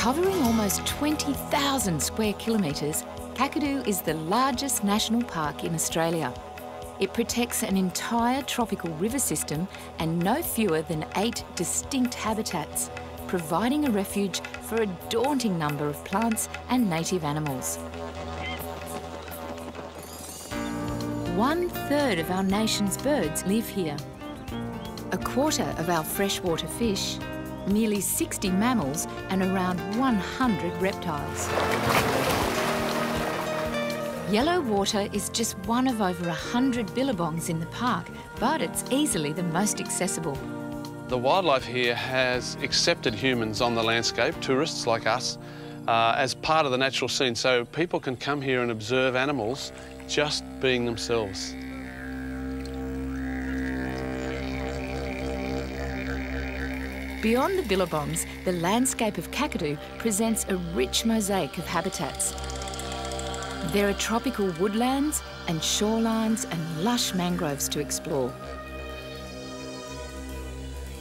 Covering almost 20,000 square kilometres, Kakadu is the largest national park in Australia. It protects an entire tropical river system and no fewer than 8 distinct habitats, providing a refuge for a daunting number of plants and native animals. 1/3 of our nation's birds live here. 1/4 of our freshwater fish, nearly 60 mammals and around 100 reptiles. Yellow water is just one of over 100 billabongs in the park, but it's easily the most accessible. The wildlife here has accepted humans on the landscape, tourists like us, as part of the natural scene, so people can come here and observe animals just being themselves. Beyond the billabongs, the landscape of Kakadu presents a rich mosaic of habitats. There are tropical woodlands and shorelines and lush mangroves to explore.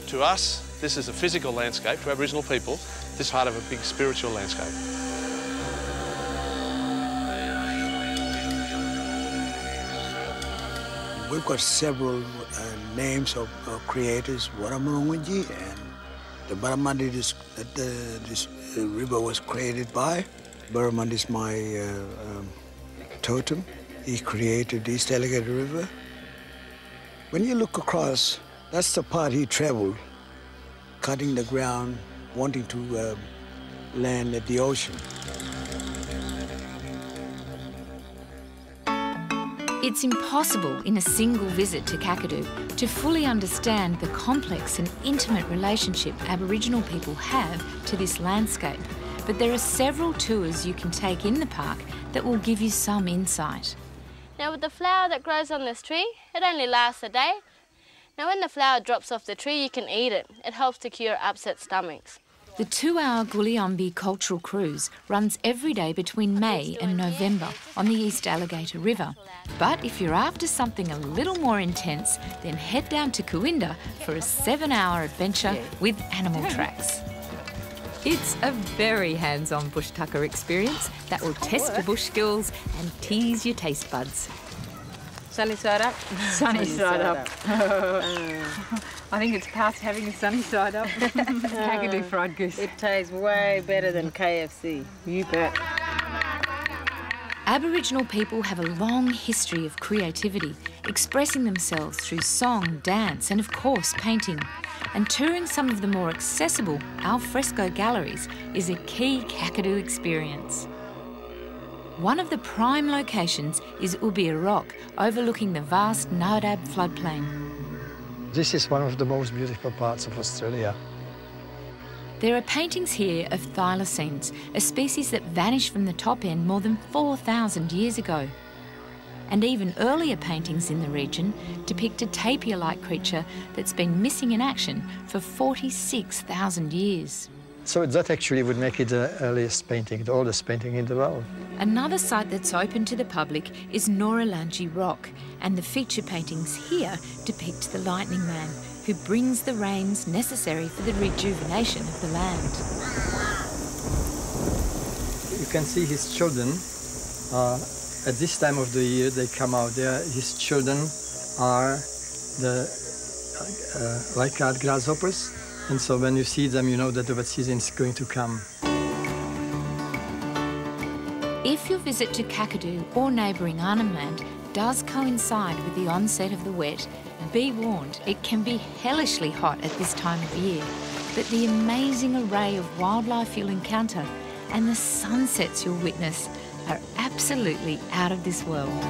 To us, this is a physical landscape. To Aboriginal people, this is part of a big spiritual landscape. We've got several names of creators, Warramungi, and the Barramundi this river was created by. Barramundi is my totem. He created East Alligator River. When you look across, that's the part he traveled, cutting the ground, wanting to land at the ocean. It's impossible in a single visit to Kakadu to fully understand the complex and intimate relationship Aboriginal people have to this landscape, but there are several tours you can take in the park that will give you some insight. Now with the flower that grows on this tree, it only lasts a day. Now when the flower drops off the tree, you can eat it. It helps to cure upset stomachs. The 2-hour Guliyambi cultural cruise runs every day between May and November on the East Alligator River. But if you're after something a little more intense, then head down to Cooinda for a 7-hour adventure with animal tracks. It's a very hands-on bush tucker experience that will test your bush skills and tease your taste buds. Sunny side up? Sunny side up. I think it's past having a sunny side up. Kakadu fried goose. It tastes way better than KFC. You bet. Aboriginal people have a long history of creativity, expressing themselves through song, dance and, of course, painting. And touring some of the more accessible alfresco galleries is a key Kakadu experience. One of the prime locations is Wilby Rock, overlooking the vast Narrated floodplain. This is one of the most beautiful parts of Australia. There are paintings here of thylacines, a species that vanished from the top end more than 4,000 years ago. And even earlier paintings in the region depict a tapir-like creature that's been missing in action for 46,000 years. So that actually would make it the earliest painting, the oldest painting in the world. Another site that's open to the public is Noralangi Rock, and the feature paintings here depict the Lightning Man, who brings the rains necessary for the rejuvenation of the land. You can see his children. At this time of the year, they come out there. His children are the white-capped grasshoppers. And so when you see them, you know that the wet season is going to come. If your visit to Kakadu or neighbouring Arnhem Land does coincide with the onset of the wet, be warned, it can be hellishly hot at this time of year. But the amazing array of wildlife you'll encounter and the sunsets you'll witness are absolutely out of this world.